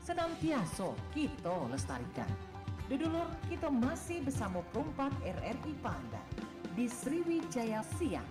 senantiasa kita lestarikan. Dudulur kita masih bersama perempat RRI Pandan di Sriwijaya Siang.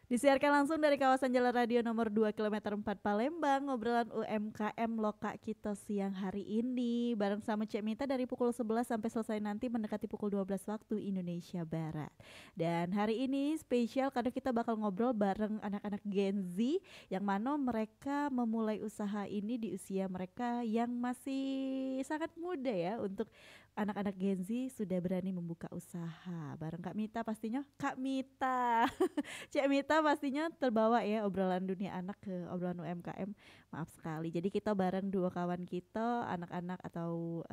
Disiarkan langsung dari kawasan Jalan Radio nomor 2 kilometer 4 Palembang, ngobrolan UMKM Loka kita siang hari ini bareng sama Cek Mita dari pukul 11 sampai selesai nanti mendekati pukul 12 waktu Indonesia Barat. Dan hari ini spesial karena kita bakal ngobrol bareng anak-anak Gen Z yang mana mereka memulai usaha ini di usia mereka yang masih sangat muda ya. Untuk anak-anak Gen Z sudah berani membuka usaha bareng Kak Mita pastinya. Kak Mita Cek Mita pastinya terbawa ya obrolan dunia anak ke obrolan UMKM. Maaf sekali. Jadi kita bareng dua kawan kita, anak-anak atau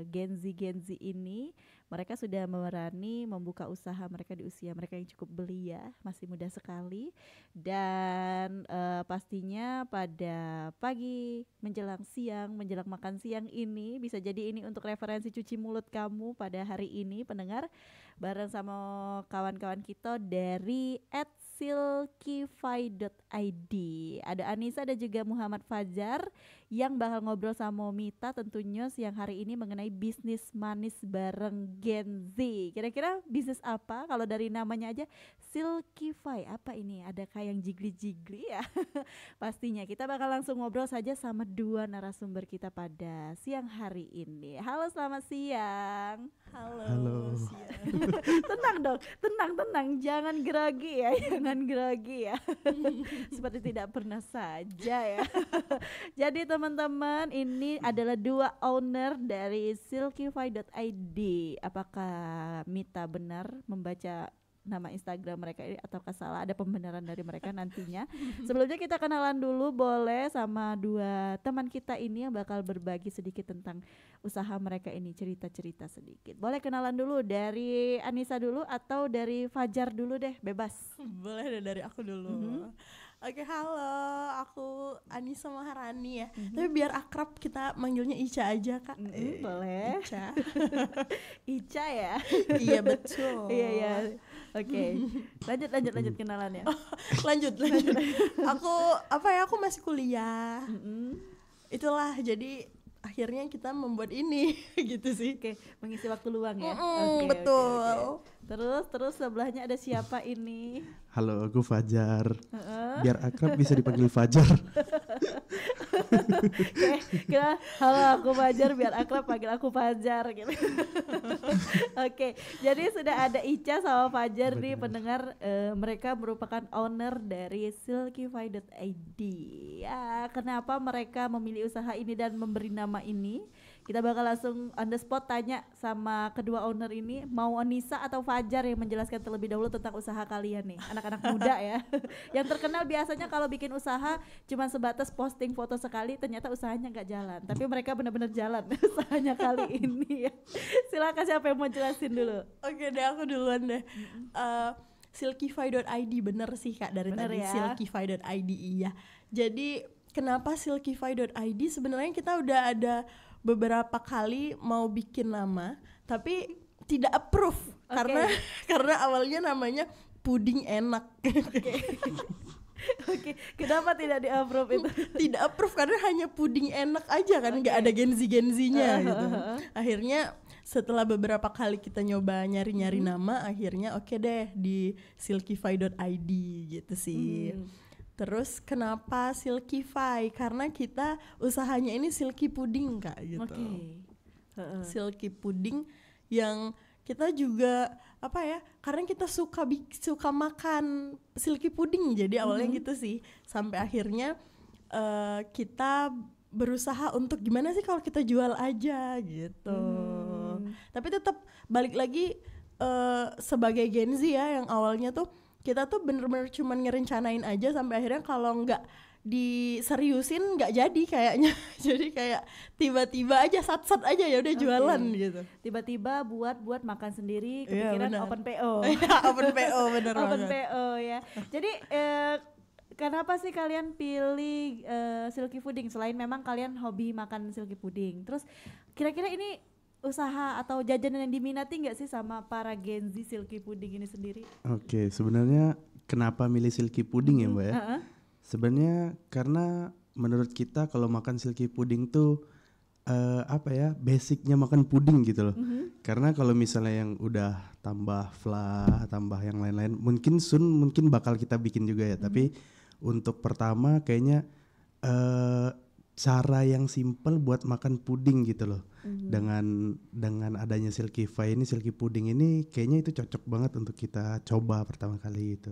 Gen Z ini, mereka sudah berani membuka usaha mereka di usia mereka yang cukup belia, masih muda sekali. Dan pastinya pada pagi menjelang siang, menjelang makan siang ini bisa jadi ini untuk referensi cuci mulut kamu pada hari ini pendengar, bareng sama kawan-kawan kita dari @silkify.id. Ada Anissa dan juga Muhammad Fajar yang bakal ngobrol sama Mita tentunya siang hari ini mengenai bisnis manis bareng Gen Z. Kira-kira bisnis apa? Kalau dari namanya aja Silkify, apa ini? Adakah yang jigli-jigli ya? Pastinya kita bakal langsung ngobrol saja sama dua narasumber kita pada siang hari ini. Halo, selamat siang. Halo. Siang. Tenang dong, tenang, jangan grogi ya, jangan grogi ya. Seperti tidak pernah saja ya. Jadi teman-teman, ini adalah dua owner dari silkify.id. Apakah Mita benar membaca nama Instagram mereka ini ataukah salah? Ada pembenaran dari mereka nantinya. Sebelumnya kita kenalan dulu boleh sama dua teman kita ini yang bakal berbagi sedikit tentang usaha mereka ini, cerita-cerita sedikit. Boleh kenalan dulu dari Anissa dulu atau dari Fajar dulu deh, bebas. Boleh dari aku dulu. Oke, halo, aku Anissa Maharani ya. Tapi biar akrab kita manggilnya Ica aja, Kak. Boleh. Ica. Ica ya. Iya, betul. Iya. Oke. Lanjut kenalannya. Lanjut. Aku masih kuliah. Itulah, jadi akhirnya kita membuat ini gitu sih. Oke, mengisi waktu luang ya. Betul. Oke. Terus sebelahnya ada siapa ini? Halo, aku Fajar. Biar akrab bisa dipanggil Fajar. Kira halo aku Fajar, biar akrab panggil aku Fajar gitu. Oke, jadi sudah ada Ica sama Fajar nih pendengar, mereka merupakan owner dari silkify.id. Ya, kenapa mereka memilih usaha ini dan memberi nama ini? Kita bakal langsung on the spot tanya sama kedua owner ini, mau Anissa atau Fajar yang menjelaskan terlebih dahulu tentang usaha kalian nih, anak-anak muda ya. Yang terkenal biasanya kalau bikin usaha cuma sebatas posting foto sekali, ternyata usahanya nggak jalan. Tapi mereka benar-benar jalan usahanya kali ini ya. Silakan siapa yang mau jelasin dulu? Oke deh, aku duluan deh. Silkify.id, bener sih Kak dari Bener tadi, ya? Silkify.id, iya. Jadi kenapa Silkify.id? Sebenarnya kita udah ada beberapa kali mau bikin nama, tapi tidak approve karena awalnya namanya puding enak. Oke, kenapa tidak di-approve itu? Tidak approve karena hanya puding enak aja kan, nggak ada genzi-genzinya gitu. Akhirnya setelah beberapa kali kita nyoba nyari-nyari nama, akhirnya oke deh di Silkify.id gitu sih. Terus kenapa Silkify? Karena kita usahanya ini silky pudding Kak gitu. Silky pudding yang kita juga apa ya? Karena kita suka makan silky pudding. Jadi awalnya gitu sih. Sampai akhirnya kita berusaha untuk gimana sih kalau kita jual aja gitu. Tapi tetap balik lagi sebagai Gen Z ya, yang awalnya tuh kita tuh bener-bener cuman ngerencanain aja, sampai akhirnya kalau nggak diseriusin nggak jadi kayaknya. Jadi kayak tiba-tiba aja sat-sat aja ya udah jualan gitu. Tiba-tiba buat makan sendiri, Iya, kepikiran benar. open PO. Open PO bener Open banget. PO ya. Jadi kenapa sih kalian pilih silky pudding selain memang kalian hobi makan silky pudding? Terus kira-kira ini usaha atau jajanan yang diminati nggak sih sama para Gen Z silky pudding ini sendiri? Oke, sebenarnya kenapa milih silky pudding ya Mbak ya? Sebenarnya karena menurut kita kalau makan silky pudding tuh apa ya, basicnya makan puding gitu loh. Karena kalau misalnya yang udah tambah flah, tambah yang lain-lain, mungkin bakal kita bikin juga ya. Tapi untuk pertama kayaknya cara yang simple buat makan puding gitu loh. Dengan adanya silky pudding ini kayaknya itu cocok banget untuk kita coba pertama kali itu.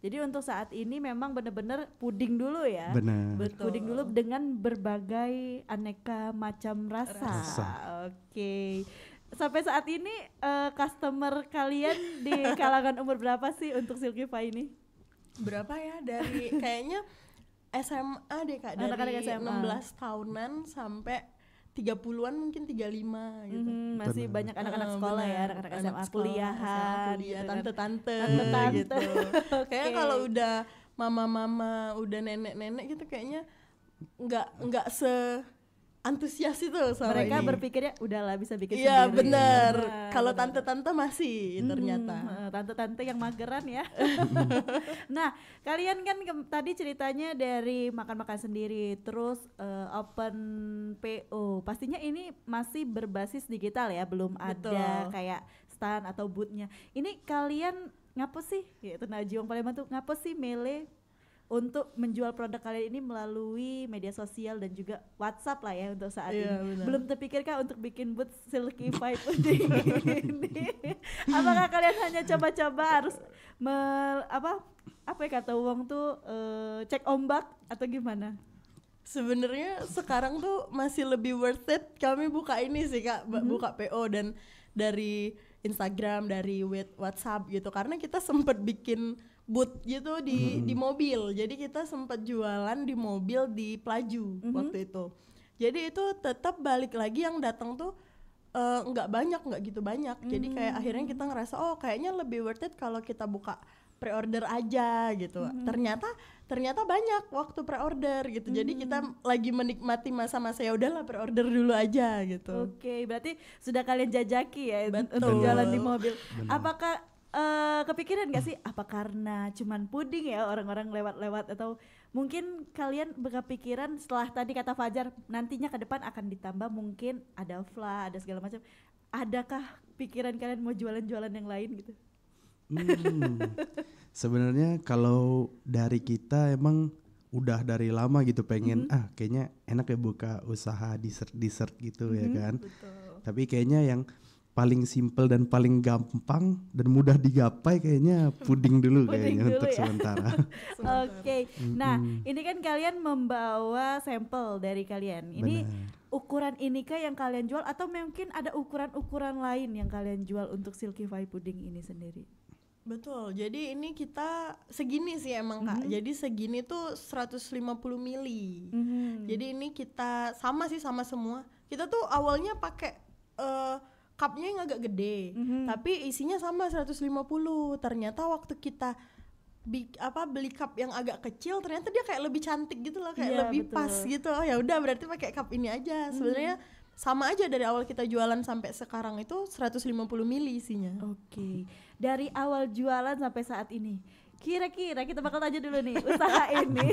Jadi untuk saat ini memang benar-benar puding dulu ya. Benar. Puding dulu dengan berbagai aneka macam rasa. Oke. Sampai saat ini customer kalian di kalangan umur berapa sih untuk Silkify ini? Berapa ya, dari kayaknya SMA deh Kak, dari Anak-anak SMA. 16 tahunan sampai 30-an mungkin 35 gitu. Masih Benar. banyak anak-anak sekolah ya, anak-anak SMA kuliahan, kuliah, gitu kan. tante-tante Tante-tante. gitu. Kayaknya kalau udah mama-mama, udah nenek-nenek gitu kayaknya nggak antusias itu sama Mereka ini. berpikirnya udahlah bisa bikin Iya sendiri. benar. Benar, Kalau benar. tante-tante masih ternyata. Tante-tante yang mageran ya. Nah, kalian kan tadi ceritanya dari makan-makan sendiri, terus open PO. Pastinya ini masih berbasis digital ya, belum ada Betul. kayak stand atau booth-nya. Ini kalian ngapa sih? Yaitu Najiong Palembang tuh ngapa sih milih untuk menjual produk kalian ini melalui media sosial dan juga WhatsApp lah ya untuk saat Iya, ini. benar. Belum terpikirkah untuk bikin booth Silkify pudding ini? Apakah kalian hanya coba-coba harus apa ya kata uang tuh cek ombak atau gimana? Sebenarnya sekarang tuh masih lebih worth it kami buka ini sih Kak, buka PO dan dari Instagram, dari WhatsApp gitu, karena kita sempat bikin booth gitu di mobil. Jadi kita sempat jualan di mobil di Pelaju waktu itu. Jadi itu tetap balik lagi yang datang tuh nggak gitu banyak. Jadi kayak akhirnya kita ngerasa oh kayaknya lebih worth it kalau kita buka pre-order aja gitu. Ternyata banyak waktu pre-order gitu. Jadi kita lagi menikmati masa-masa ya udahlah pre-order dulu aja gitu. Oke, berarti sudah kalian jajaki ya Betul. untuk jalan di mobil. Apakah kepikiran gak sih apa karena cuman puding ya orang-orang lewat-lewat, atau mungkin kalian berkepikiran setelah tadi kata Fajar nantinya ke depan akan ditambah mungkin ada flah, ada segala macam. Adakah pikiran kalian mau jualan-jualan yang lain gitu? Sebenarnya kalau dari kita emang udah dari lama gitu pengen kayaknya enak ya buka usaha dessert gitu ya kan. Betul. Tapi kayaknya yang paling simple dan paling gampang dan mudah digapai kayaknya puding dulu Puding kayaknya dulu untuk ya. sementara. Oke. Nah, ini kan kalian membawa sampel dari kalian. Ini Benar. ukuran ini kah yang kalian jual atau mungkin ada ukuran-ukuran lain yang kalian jual untuk Silkify Pudding ini sendiri? Betul. Jadi ini kita segini sih emang Kak. Jadi segini tuh 150 mili. Jadi ini kita sama sih sama semua. Kita tuh awalnya pakai cupnya yang agak gede, tapi isinya sama 150. Ternyata waktu kita beli cup yang agak kecil, ternyata dia kayak lebih cantik gitu loh, kayak Iya, lebih betul. pas gitu. Oh ya udah berarti pakai cup ini aja. Sebenarnya sama aja dari awal kita jualan sampai sekarang itu 150 mili isinya. Oke. Dari awal jualan sampai saat ini, kira-kira kita bakal tanya dulu nih, usaha ini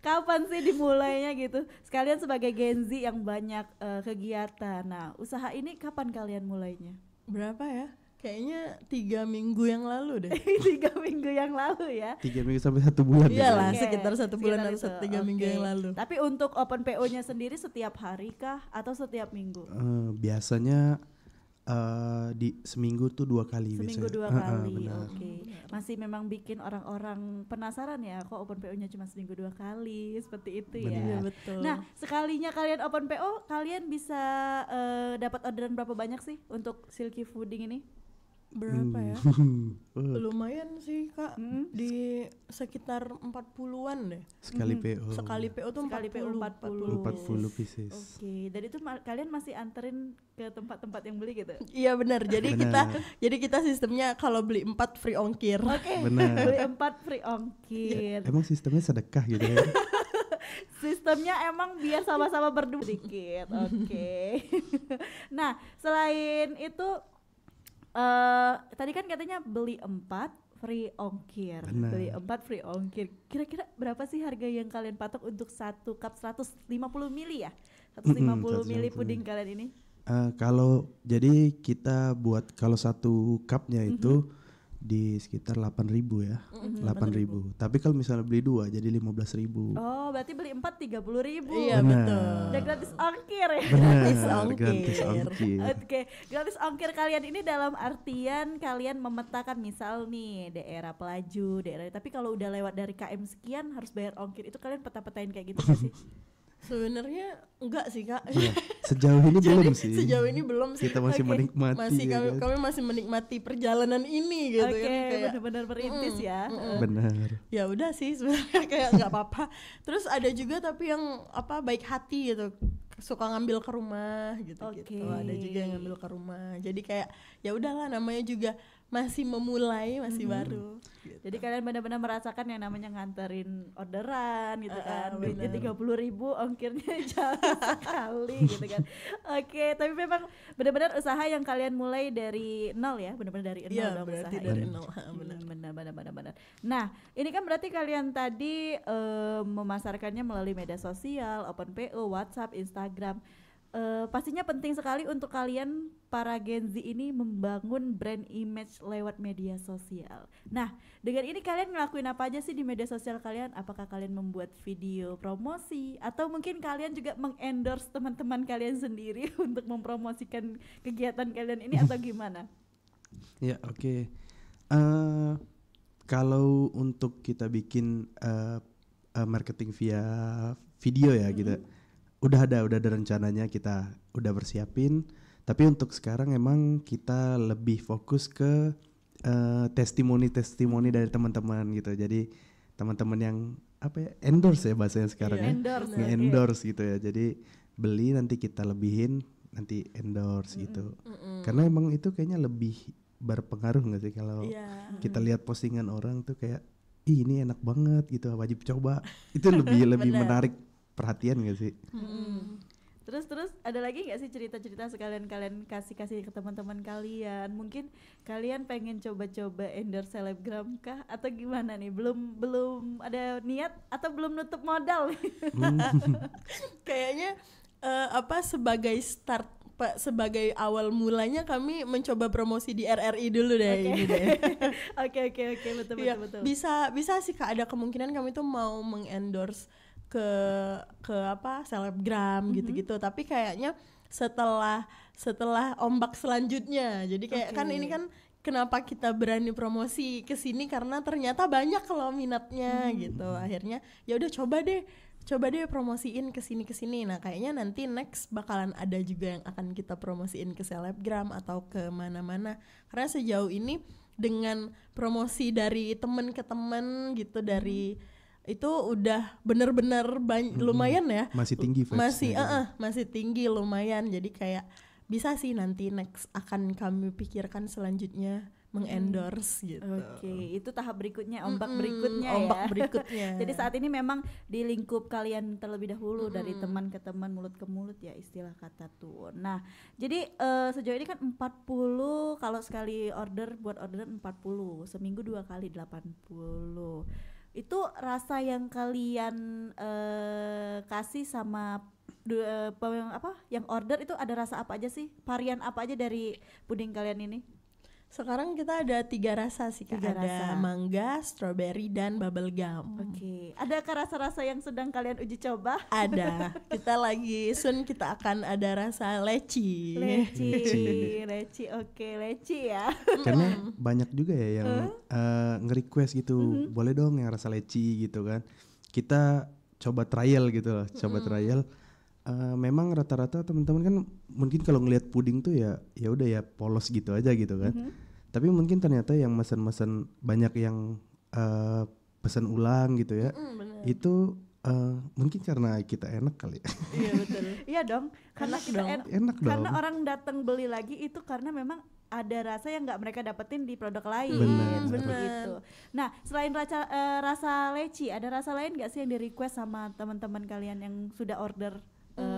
kapan sih dimulainya gitu? Sekalian sebagai Gen Z yang banyak kegiatan. Nah, usaha ini kapan kalian mulainya? Berapa ya? Kayaknya 3 minggu yang lalu deh. 3 minggu yang lalu ya. 3 minggu sampai 1 bulan. Iyalah, Oke, sekitar 1 bulan sekitar atau itu. 3 minggu Oke. yang lalu. Tapi untuk open PO-nya sendiri setiap hari kah atau setiap minggu? Biasanya di seminggu tuh 2 kali Seminggu biasanya. 2 kali. Benar. Oke. Masih memang bikin orang-orang penasaran ya, kok open PO-nya cuma seminggu 2 kali, seperti itu ya. Iya betul. Nah, sekalinya kalian open PO, kalian bisa dapat orderan berapa banyak sih untuk Silky Pudding ini? berapa ya? Uh, Lumayan sih Kak, di sekitar 40-an deh. sekali PO. Sekali PO tuh Sekali PO 40. 40 pieces. Oke, dan itu kalian masih anterin ke tempat-tempat yang beli gitu? Iya benar. Jadi Benar. kita sistemnya kalau beli 4 free ongkir. Oke, Benar. beli 4 free ongkir. Emang sistemnya sedekah gitu ya? Sistemnya emang biar sama-sama berdua sedikit. Oke. Nah, selain itu tadi kan katanya beli 4 free ongkir. Benar. Beli 4 free ongkir. Kira-kira berapa sih harga yang kalian patok untuk satu cup 150 mili ya? 150 mili 150. puding kalian ini? Kalau jadi kita buat kalau satu cupnya itu di sekitar 8.000 ya. 8.000. Tapi kalau misalnya beli 2 jadi 15.000. Oh, berarti beli 4 30.000. Iya Benar. betul. Udah gratis ongkir ya? Benar, Gratis ongkir. gratis ongkir. Oke, gratis ongkir kalian ini dalam artian kalian memetakan misal nih daerah Pelaju, daerah, tapi kalau udah lewat dari KM sekian harus bayar ongkir. Itu kalian peta-petain kayak gitu nggak sih? Sebenarnya enggak sih Kak. Iya, sejauh ini belum sih. Sejauh ini belum sih. Kita masih Oke. menikmati. Masih ya kan? kami masih menikmati perjalanan ini gitu Oke, kan, kayak benar-benar merintis ya. Benar. ya udah sih sebenarnya kayak nggak apa-apa. Terus ada juga tapi yang baik hati gitu, suka ngambil ke rumah gitu. Oke. Ada juga yang ngambil ke rumah. Jadi kayak ya udahlah, namanya juga masih memulai, masih baru. Gitu. Jadi kalian benar-benar merasakan yang namanya nganterin orderan gitu kan. Duitnya benar. 30.000, ongkirnya jauh sekali gitu kan. Oke, tapi memang benar-benar usaha yang kalian mulai dari nol ya, benar-benar dari nol Iya dong berarti usaha dari ini. nol. Ha, benar. Benar. Nah, ini kan berarti kalian tadi memasarkannya melalui media sosial, open PO, WhatsApp, Instagram. Pastinya penting sekali untuk kalian para Gen Z ini membangun brand image lewat media sosial. Nah, dengan ini kalian ngelakuin apa aja sih di media sosial kalian? Apakah kalian membuat video promosi atau mungkin kalian juga mengendorse teman-teman kalian sendiri untuk mempromosikan kegiatan kalian ini atau gimana? Ya, oke. Kalau untuk kita bikin marketing via video ya gitu. Udah ada rencananya, kita udah bersiapin. Tapi untuk sekarang emang kita lebih fokus ke testimoni dari teman-teman gitu. Jadi teman-teman yang endorse ya bahasanya sekarang ya. Endorse, Nge-endorse gitu ya. Jadi beli nanti kita lebihin, nanti endorse gitu. Karena emang itu kayaknya lebih berpengaruh nggak sih kalau Iya. kita lihat postingan orang tuh kayak, ih ini enak banget gitu, wajib coba. Itu lebih menarik perhatian gak sih? Terus ada lagi nggak sih cerita-cerita sekalian kalian kasih ke teman-teman kalian? Mungkin kalian pengen coba-coba endorse selebgram kah atau gimana nih? Belum ada niat atau belum nutup modal? Kayaknya sebagai start sebagai awal mulanya kami mencoba promosi di RRI dulu deh. Ini deh. Oke, betul. Iya, bisa sih Kak, ada kemungkinan kami tuh mau mengendorse ke selebgram gitu-gitu, tapi kayaknya setelah ombak selanjutnya. Jadi kayak kan ini kan kenapa kita berani promosi ke sini karena ternyata banyak loh minatnya gitu. Akhirnya ya udah coba deh promosiin ke sini. Nah, kayaknya nanti next bakalan ada juga yang akan kita promosiin ke selebgram atau ke mana-mana. Karena sejauh ini dengan promosi dari temen ke temen gitu dari itu udah bener-bener lumayan ya. Masih tinggi vibes-nya masih tinggi lumayan. Jadi kayak bisa sih nanti next akan kami pikirkan selanjutnya mengendorse gitu. Oke, itu tahap berikutnya, ombak berikutnya ya. Ombak berikutnya. Jadi saat ini memang di lingkup kalian terlebih dahulu dari teman ke teman, mulut ke mulut ya istilah kata tuh. Nah, jadi sejauh ini kan 40 kalau sekali buat orderan 40, seminggu 2 kali 80. Itu rasa yang kalian kasih sama yang order itu ada rasa apa aja sih? Varian apa aja dari puding kalian ini? Sekarang kita ada 3 rasa sih Kak. Ada mangga, strawberry, dan bubble gum. Oke. Adakah rasa-rasa yang sedang kalian uji coba? Ada. Kita akan ada rasa leci. Leci. Oke, leci ya. Karena banyak juga ya yang nge-request gitu, boleh dong yang rasa leci gitu kan. Kita coba trial gitu loh, trial. Memang rata-rata teman-teman kan mungkin kalau ngelihat puding tuh ya udah ya polos gitu aja gitu kan. Tapi mungkin ternyata yang mesen banyak yang pesan ulang gitu ya. Itu mungkin karena kita enak kali. Iya betul. Iya dong, karena kita enak dong. Karena orang datang beli lagi itu karena memang ada rasa yang nggak mereka dapetin di produk lain. Benar. Itu. Nah, selain rasa leci, ada rasa lain nggak sih yang di request sama teman-teman kalian yang sudah order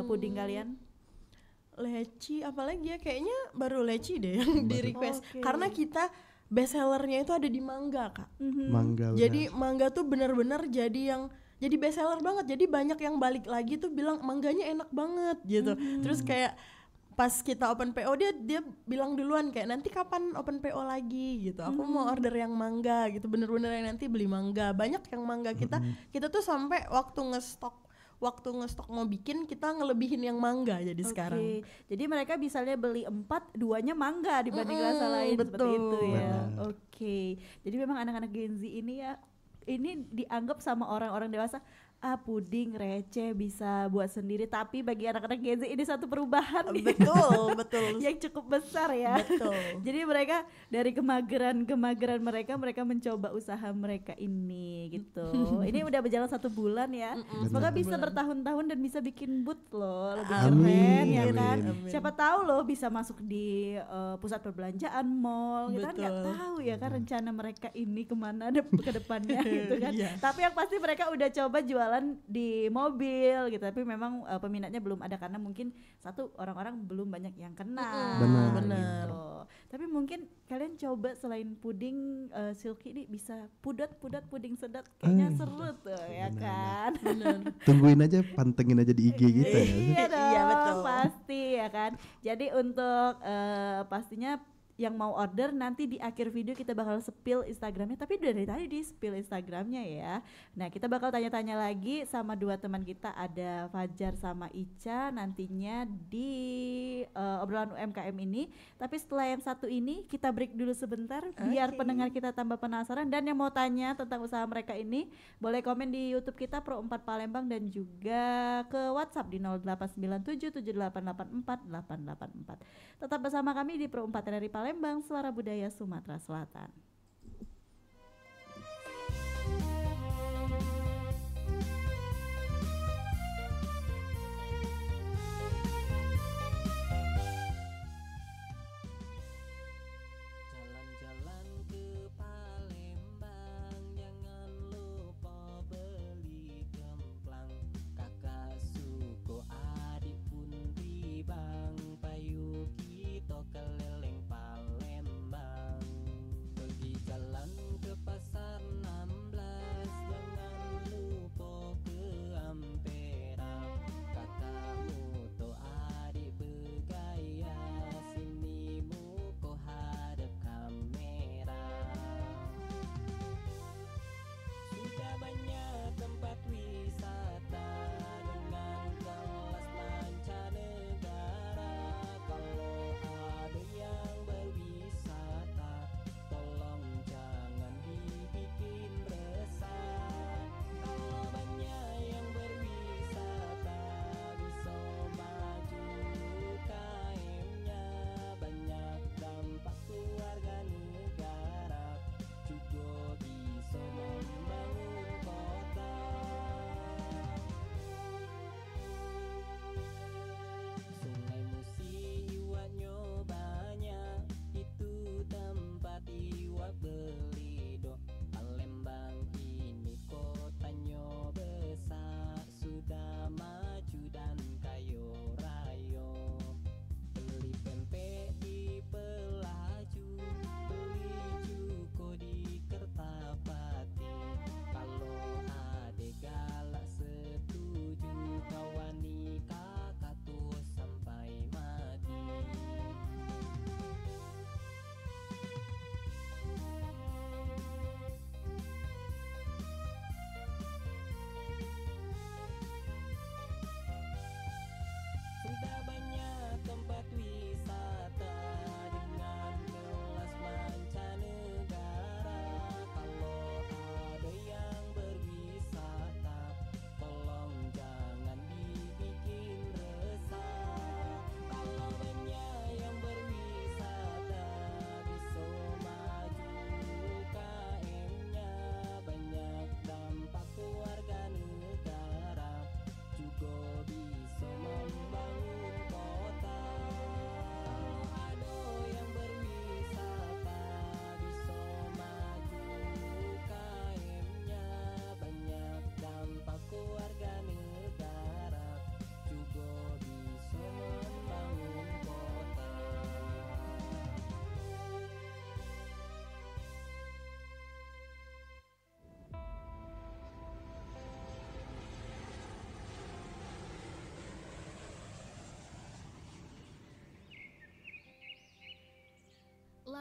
puding kalian? Leci apalagi ya, kayaknya baru leci deh yang di request. Karena kita best sellernya itu ada di mangga Kak. Mangga. Jadi mangga tuh benar-benar jadi best seller banget. Jadi banyak yang balik lagi tuh bilang mangganya enak banget gitu. Terus kayak pas kita open PO dia bilang duluan kayak nanti kapan open PO lagi gitu. Aku mau order yang mangga gitu. Bener-bener yang nanti beli mangga. Banyak yang mangga kita tuh sampai waktu ngestok mau bikin kita ngelebihin yang mangga jadi sekarang. Jadi mereka misalnya beli 4, 2-nya mangga dibanding rasa lain. Betul. Seperti itu ya. Oke. Jadi memang anak-anak Gen Z ini ya ini dianggap sama orang-orang dewasa puding receh bisa buat sendiri, tapi bagi anak-anak Gen Z ini satu perubahan betul yang cukup besar ya. Betul. Jadi mereka dari kemageran mereka mencoba usaha mereka ini gitu. Ini udah berjalan 1 bulan ya. Semoga bisa bertahun-tahun dan bisa bikin booth loh lebih keren ya kan. Amin. Siapa tahu loh bisa masuk di pusat perbelanjaan, mall. Kita kan nggak tahu ya kan rencana mereka ini kemana ke depannya gitu kan. Tapi yang pasti mereka udah coba jualan di mobil gitu, tapi memang peminatnya belum ada karena mungkin satu orang-orang belum banyak yang kenal. Benar. Gitu. Tapi mungkin kalian coba selain puding Silky ini bisa pudot puding sedot kayaknya seru tuh ya kan. Benar. Tungguin aja, pantengin aja di IG kita ya. Iya dong, Iya, betul. pasti ya kan. Jadi untuk pastinya yang mau order nanti di akhir video kita bakal spill Instagramnya, tapi dari tadi di spill Instagramnya ya. Nah kita bakal tanya-tanya lagi sama 2 teman kita, ada Fajar sama Ica nantinya di obrolan UMKM ini. Tapi setelah yang satu ini kita break dulu sebentar biar pendengar kita tambah penasaran, dan yang mau tanya tentang usaha mereka ini boleh komen di YouTube kita Pro 4 Palembang dan juga ke WhatsApp di 089778848884. Tetap bersama kami di Pro 4 RRI Palembang, Suara Budaya Sumatera Selatan. Jalan-jalan ke Palembang, jangan lupa beli gemplang. Kakak suko adik pun tibang, payu kita keleleng Palembang.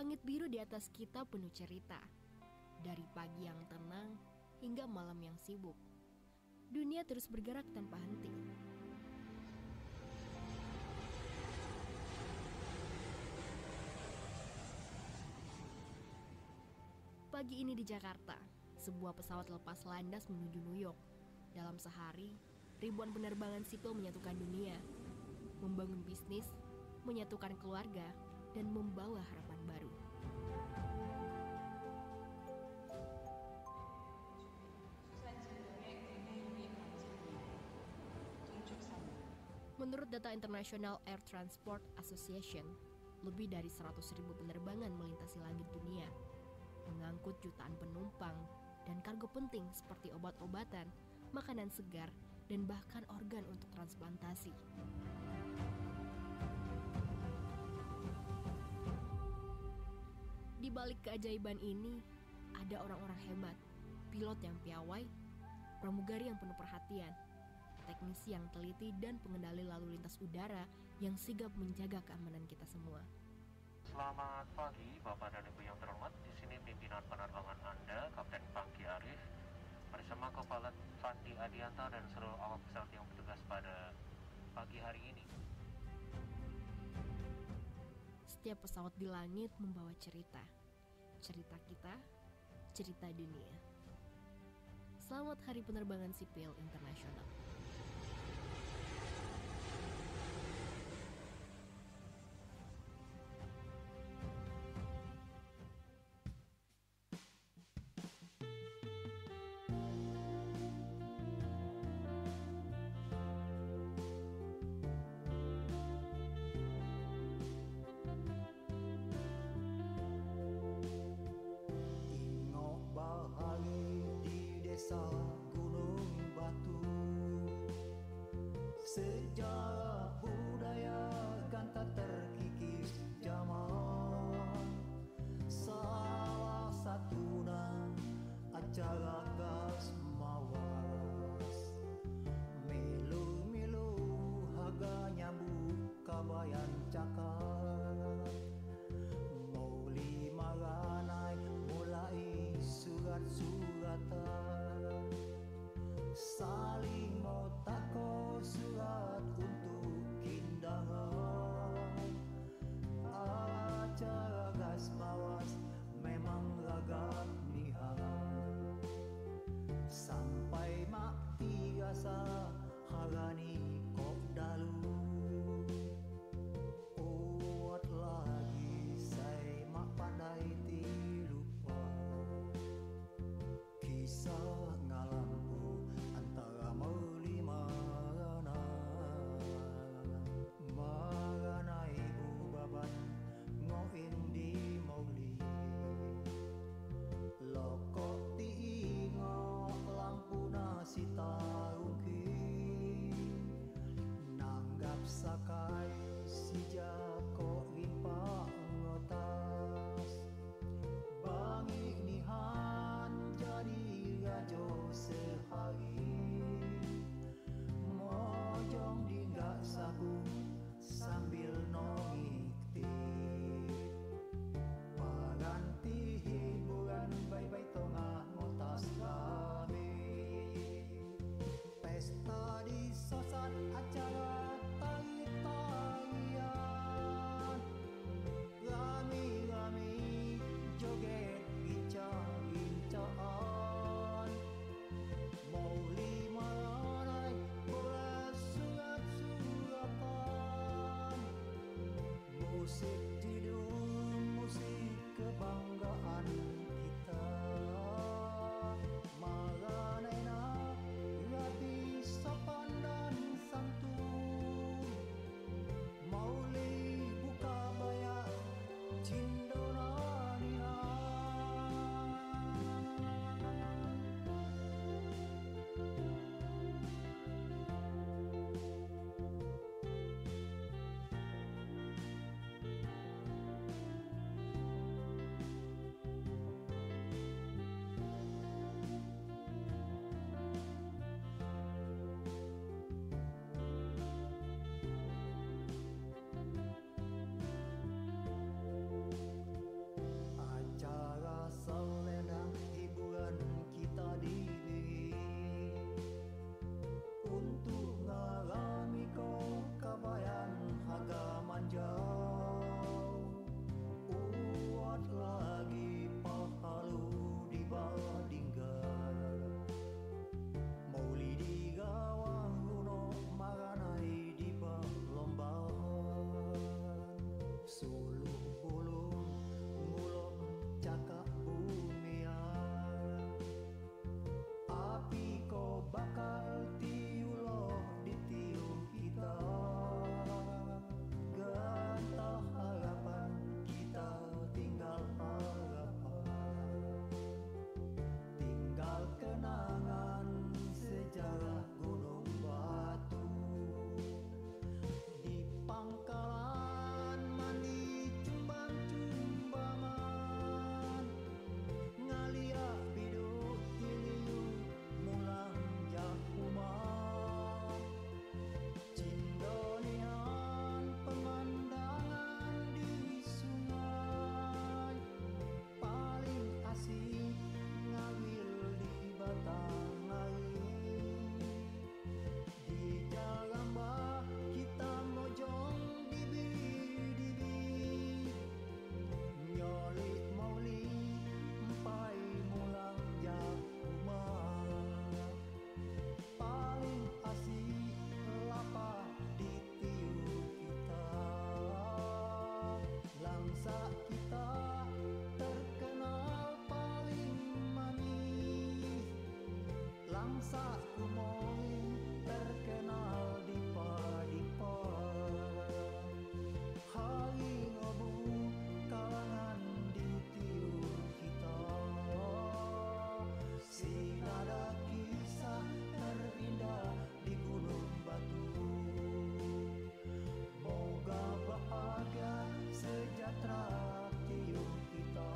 Langit biru di atas kita penuh cerita. Dari pagi yang tenang hingga malam yang sibuk. Dunia terus bergerak tanpa henti. Pagi ini di Jakarta, sebuah pesawat lepas landas menuju New York. Dalam sehari, ribuan penerbangan sipil menyatukan dunia, membangun bisnis, menyatukan keluarga, dan membawa harapan baru. Menurut data International Air Transport Association, lebih dari 100.000 penerbangan melintasi langit dunia, mengangkut jutaan penumpang dan kargo penting seperti obat-obatan, makanan segar, dan bahkan organ untuk transplantasi. Di balik keajaiban ini, ada orang-orang hebat, pilot yang piawai, pramugari yang penuh perhatian, teknisi yang teliti, dan pengendali lalu lintas udara yang sigap menjaga keamanan kita semua. Selamat pagi Bapak dan Ibu yang terhormat. Di sini pimpinan penerbangan Anda, Kapten Pangki Arif, bersama Kopilot Fandi Adianto dan seluruh awak pesawat yang bertugas pada pagi hari ini. Setiap pesawat di langit membawa cerita. Cerita kita, cerita dunia. Selamat Hari Penerbangan Sipil Internasional. Ingok bahali di desa Gunung Batu, bangsaku Moin terkenal di Padipa. Hai ngobu kalangan di tiup kita, sinada kisah terindah di Gunung Batu. Moga bahagia sejahtera tiup kita.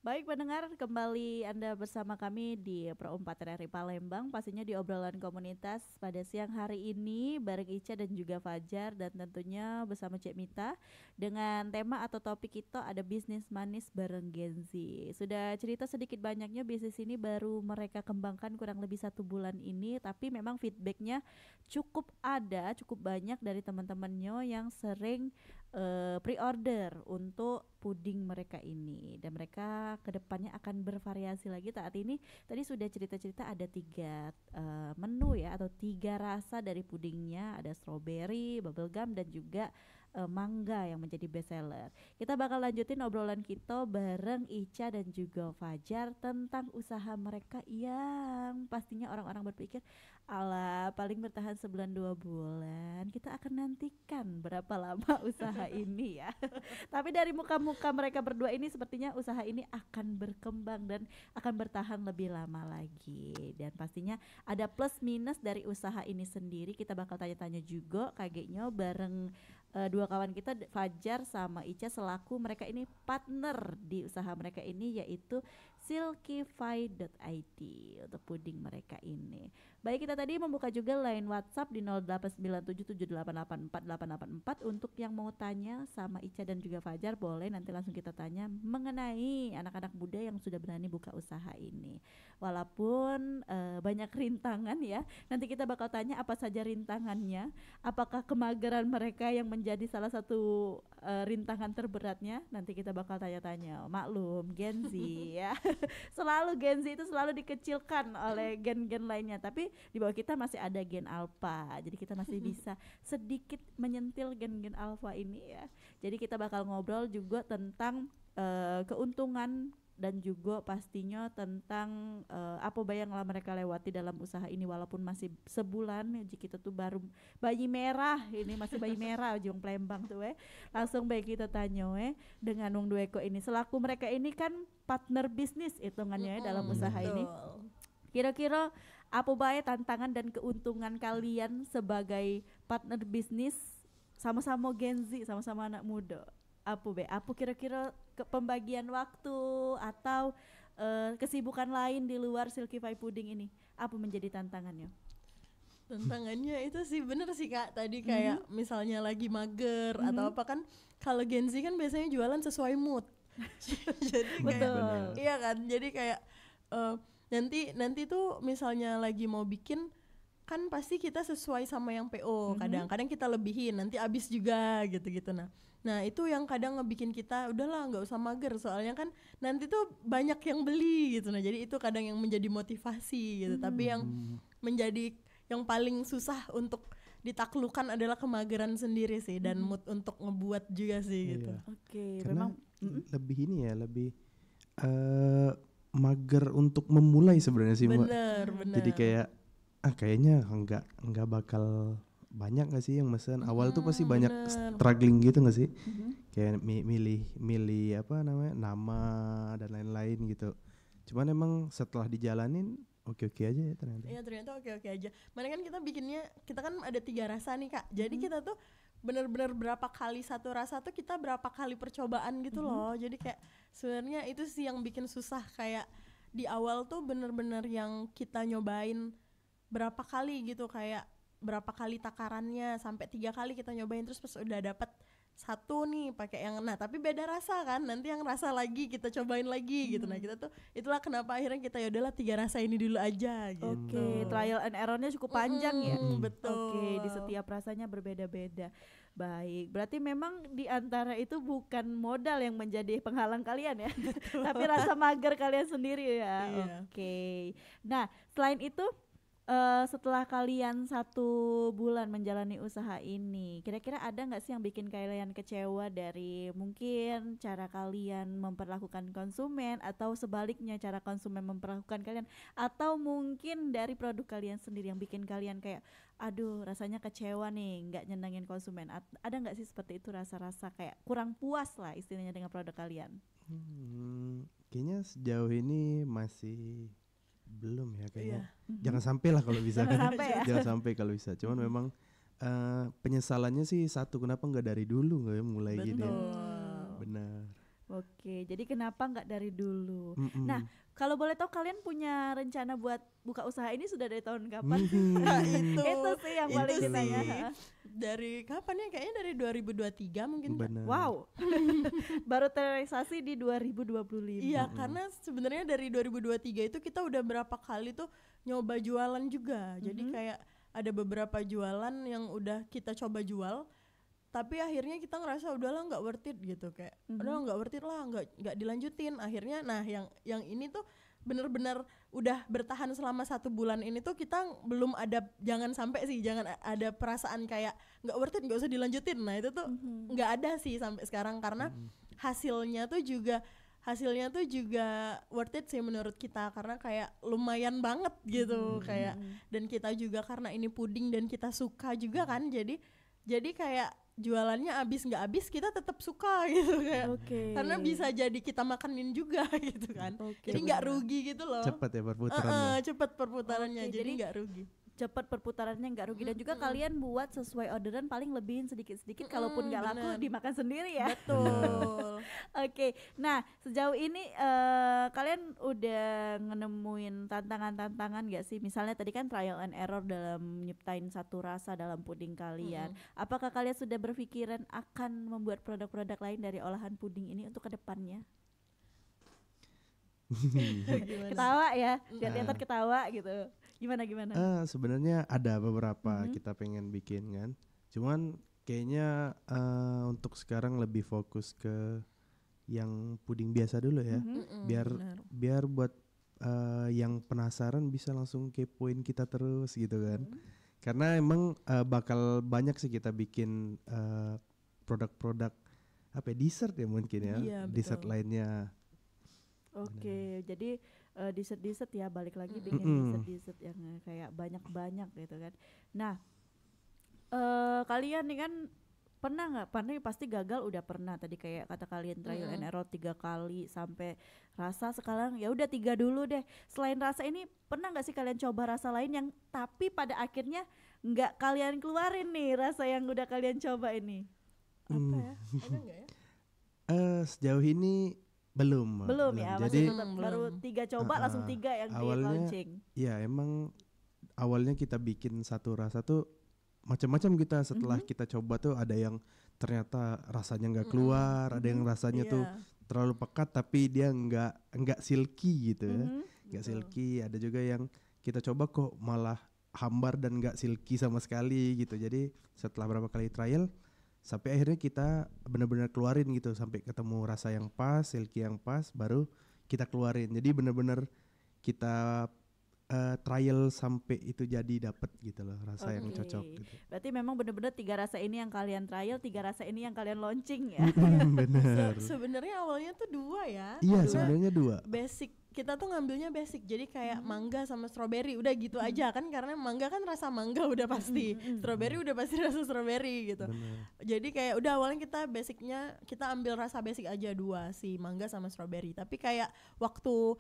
Baik pendengar, kembali Anda bersama kami di Pro 4 RRI Palembang, pastinya di obrolan komunitas pada siang hari ini bareng Ica dan juga Fajar, dan tentunya bersama Cek Mita dengan tema atau topik kita ada bisnis manis bareng Gen Z. Sudah cerita sedikit banyaknya bisnis ini baru mereka kembangkan kurang lebih 1 bulan ini, tapi memang feedbacknya cukup banyak dari teman-temannya yang sering pre-order untuk puding mereka ini, dan mereka kedepannya akan bervariasi lagi. Saat ini tadi sudah cerita-cerita ada 3 menu ya, atau 3 rasa dari pudingnya, ada strawberry, bubblegum dan juga mangga yang menjadi best seller. Kita bakal lanjutin obrolan kita bareng Ica dan juga Fajar tentang usaha mereka yang pastinya orang-orang berpikir ala paling bertahan 1-2 bulan. Kita akan nantikan berapa lama usaha ini ya. Tapi dari muka-muka mereka berdua ini sepertinya usaha ini akan berkembang dan akan bertahan lebih lama lagi. Dan pastinya ada plus minus dari usaha ini sendiri. Kita bakal tanya-tanya juga kayaknya bareng 2 kawan kita, Fajar sama Ica, selaku mereka ini partner di usaha mereka ini, yaitu silkyfy.id untuk puding mereka ini. Baik, kita tadi membuka juga line WhatsApp di 089778848884 untuk yang mau tanya sama Ica dan juga Fajar, boleh nanti langsung kita tanya mengenai anak-anak muda yang sudah berani buka usaha ini. Walaupun banyak rintangan ya, nanti kita bakal tanya apa saja rintangannya, apakah kemageran mereka yang menjadi salah satu rintangan terberatnya, nanti kita bakal tanya-tanya. Maklum Gen Z ya. Selalu Gen Z itu selalu dikecilkan oleh gen-gen lainnya, tapi di bawah kita masih ada gen alpha, jadi kita masih bisa sedikit menyentil gen-gen alpha ini ya. Jadi kita bakal ngobrol juga tentang keuntungan dan juga pastinya tentang apa yang mereka lewati dalam usaha ini, walaupun masih sebulan ya, kita tuh baru bayi merah, ini masih bayi merah Jong Palembang tuh langsung baik kita tanya dengan Wong Dueko ini, selaku mereka ini kan partner bisnis hitungannya dalam usaha ini. Kira-kira apa baik tantangan dan keuntungan kalian sebagai partner bisnis sama-sama Gen Z, sama-sama anak muda? Apa kira-kira pembagian waktu atau kesibukan lain di luar Silkyfy Pudding ini, apa menjadi tantangannya? Tantangannya itu sih bener sih Kak, tadi kayak misalnya lagi mager atau apa kan, kalau Gen Z kan biasanya jualan sesuai mood. Jadi kayak iya kan, jadi kayak nanti tuh misalnya lagi mau bikin kan pasti kita sesuai sama yang PO, kadang-kadang kita lebihin nanti abis juga gitu-gitu. Nah itu yang kadang ngebikin kita udahlah nggak usah mager, soalnya kan nanti tuh banyak yang beli gitu. Nah jadi itu kadang yang menjadi motivasi gitu. Tapi yang menjadi yang paling susah untuk ditaklukkan adalah kemageran sendiri sih, dan mood untuk ngebuat juga sih gitu. Oke, karena memang lebih ini ya, lebih mager untuk memulai sebenarnya sih Mbak. Bener. Jadi kayak kayaknya nggak bakal banyak nggak sih yang mesen. Awal tuh pasti banyak struggling gitu nggak sih? Kayak milih apa namanya, nama dan lain-lain gitu. Cuman emang setelah dijalanin oke-oke aja ya ternyata. Iya ternyata oke-oke aja. Mana kan kita kan ada 3 rasa nih Kak. Jadi kita tuh benar-benar berapa kali satu rasa tuh kita berapa kali percobaan gitu loh. Jadi kayak sebenarnya itu sih yang bikin susah, kayak di awal tuh bener-bener yang kita nyobain berapa kali gitu, kayak berapa kali takarannya, sampai 3 kali kita nyobain, terus pas udah dapet satu nih pakai yang, nah tapi beda rasa kan, nanti yang rasa lagi kita cobain lagi gitu. Nah kita tuh itulah kenapa akhirnya kita ya udahlah 3 rasa ini dulu aja gitu. Oke, trial and errornya cukup panjang ya. Betul. Oke, di setiap rasanya berbeda-beda. Baik, berarti memang di antara itu bukan modal yang menjadi penghalang kalian ya, tapi rasa mager kalian sendiri ya. Iya. Oke. Nah, selain itu setelah kalian 1 bulan menjalani usaha ini, kira-kira ada nggak sih yang bikin kalian kecewa dari mungkin cara kalian memperlakukan konsumen, atau sebaliknya cara konsumen memperlakukan kalian, atau mungkin dari produk kalian sendiri yang bikin kalian kayak aduh rasanya kecewa nih, nggak nyenengin konsumen? Ada nggak sih seperti itu, rasa-rasa kayak kurang puas lah istilahnya dengan produk kalian? Kayaknya sejauh ini masih belum ya kayaknya. Iya. Jangan sampai lah kalau bisa. Jangan kan. sampai ya. Jangan sampai kalau bisa. Cuman memang penyesalannya sih satu, kenapa nggak dari dulu nggak ya mulai gini. Benar. Oke, jadi kenapa nggak dari dulu? Mm-mm. Nah, kalau boleh tahu kalian punya rencana buat buka usaha ini sudah dari tahun kapan? Itu sih yang paling Itu ditanya. sih. Dari kapan ya? Kayaknya dari 2023 mungkin. Benar. Wow, baru terrealisasi di 2025. Iya, karena sebenarnya dari 2023 itu kita udah berapa kali tuh nyoba jualan juga. Jadi kayak ada beberapa jualan yang udah kita coba jual, tapi akhirnya kita ngerasa udahlah nggak worth it gitu, kayak udah nggak worth it lah, nggak dilanjutin. Akhirnya nah yang ini tuh bener-bener udah bertahan selama 1 bulan ini tuh kita belum ada, jangan ada perasaan kayak nggak worth it, nggak usah dilanjutin. Nah itu tuh nggak ada sih sampai sekarang, karena hasilnya tuh juga worth it sih menurut kita, karena kayak lumayan banget gitu kayak, dan kita juga karena ini puding dan kita suka juga kan, jadi kayak jualannya abis nggak abis kita tetap suka gitu kayak, karena bisa jadi kita makanin juga gitu kan. Jadi nggak rugi gitu loh. Cepat ya perputarannya. Cepet perputarannya, Oke, jadi jadi nggak rugi. Cepat perputarannya, nggak rugi, dan juga kalian buat sesuai orderan, paling lebihin sedikit-sedikit, kalaupun nggak laku bener. dimakan sendiri ya. Betul. Oke, nah sejauh ini kalian udah nemuin tantangan-tantangan gak sih? Misalnya tadi kan trial and error dalam nyiptain 1 rasa dalam puding kalian. Apakah kalian sudah berpikiran akan membuat produk-produk lain dari olahan puding ini untuk kedepannya? Ketawa ya, lihat-lihat ketawa gitu. Gimana? Sebenarnya ada beberapa kita pengen bikin kan. Cuman kayaknya untuk sekarang lebih fokus ke yang puding biasa dulu ya. Biar buat yang penasaran bisa langsung kepoin kita terus gitu kan. Karena emang bakal banyak sih kita bikin produk-produk apa ya, dessert ya mungkin ya. Iya, Dessert betul. lainnya. Oke, jadi dessert ya, balik lagi bikin dessert yang kayak banyak-banyak gitu kan. Nah, kalian nih kan pernah nggak? Pasti gagal udah pernah. Tadi kayak kata kalian trial and error 3 kali sampai rasa, sekarang ya udah 3 dulu deh. Selain rasa ini, pernah nggak sih kalian coba rasa lain yang tapi pada akhirnya nggak kalian keluarin nih rasa yang udah kalian coba ini? Apa ya? Ada nggak ya? Sejauh ini belum Ya, jadi masih tetap baru 3 coba langsung 3 yang di launching. ya emang awalnya kita bikin 1 rasa tuh macam-macam kita, setelah kita coba tuh ada yang ternyata rasanya nggak keluar, ada yang rasanya tuh terlalu pekat tapi dia nggak silky gitu ya, nggak silky. Ada juga yang kita coba kok malah hambar dan nggak silky sama sekali gitu. Jadi setelah berapa kali trial sampai akhirnya kita benar-benar keluarin gitu, sampai ketemu rasa yang pas, silky yang pas, baru kita keluarin. Jadi benar-benar kita trial sampai itu jadi dapet gitu loh rasa yang cocok gitu. Berarti memang benar-benar 3 rasa ini yang kalian trial, 3 rasa ini yang kalian launching ya. Bener. Sebenarnya awalnya tuh 2 ya. Iya, Karena sebenarnya 2. basic, kita tuh ngambilnya basic, jadi kayak mangga sama strawberry udah gitu aja kan, karena mangga kan rasa mangga udah pasti, strawberry udah pasti rasa strawberry gitu. Jadi kayak udah awalnya kita basicnya kita ambil rasa basic aja 2, si mangga sama strawberry. Tapi kayak waktu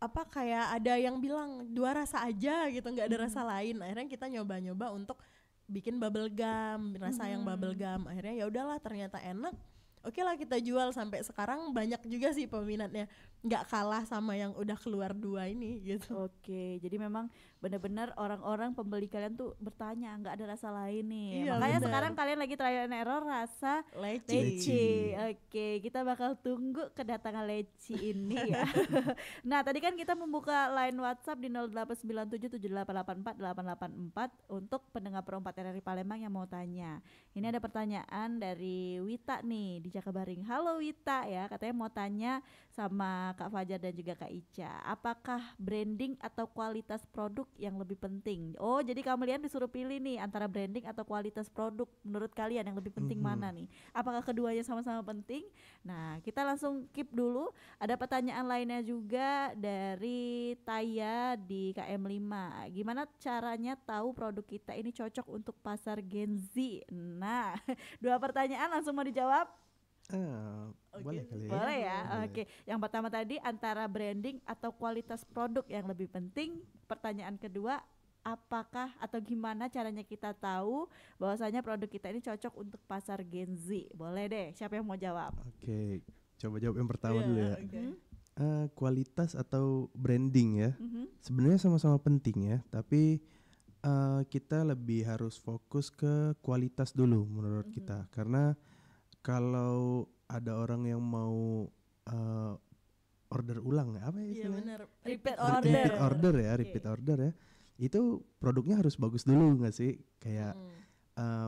kayak ada yang bilang 2 rasa aja gitu, nggak ada rasa lain. Akhirnya kita nyoba-nyoba untuk bikin bubble gum, rasa yang bubble gum. Akhirnya ya udahlah ternyata enak. oke lah kita jual. Sampai sekarang banyak juga sih peminatnya, nggak kalah sama yang udah keluar 2 ini gitu. Oke, jadi memang benar-benar orang-orang pembeli kalian tuh bertanya, nggak ada rasa lain nih. Iya, Makanya benar. sekarang kalian lagi trial and error rasa Leci. leci. Oke, kita bakal tunggu kedatangan leci ini ya. Nah, tadi kan kita membuka line WhatsApp di 089778848884 untuk pendengar perempat RRI Palembang yang mau tanya. Ini ada pertanyaan dari Wita nih di Jakabaring. Halo Wita ya, katanya mau tanya sama Kak Fajar dan juga Kak Ica. Apakah branding atau kualitas produk yang lebih penting? Oh, jadi kalian disuruh pilih nih antara branding atau kualitas produk. Menurut kalian yang lebih penting mana nih? Apakah keduanya sama-sama penting? Nah, kita langsung keep dulu. Ada pertanyaan lainnya juga dari Taya di KM5. Gimana caranya tahu produk kita ini cocok untuk pasar Gen Z? Nah, 2 pertanyaan langsung mau dijawab? Boleh kali ya. Boleh ya. Boleh. Oke. Yang pertama tadi antara branding atau kualitas produk yang lebih penting. Pertanyaan kedua, apakah atau gimana caranya kita tahu bahwasanya produk kita ini cocok untuk pasar Gen Z? Boleh deh. Siapa yang mau jawab? Oke, coba jawab yang pertama Iya, dulu ya. oke. Kualitas atau branding ya. Mhm. Sebenarnya sama-sama penting ya, tapi kita lebih harus fokus ke kualitas dulu menurut kita. Karena kalau ada orang yang mau order ulang, apa ya Iya istilahnya? benar. Repeat Repeat order. order ya, repeat order ya. Itu produknya harus bagus dulu nggak sih? Kayak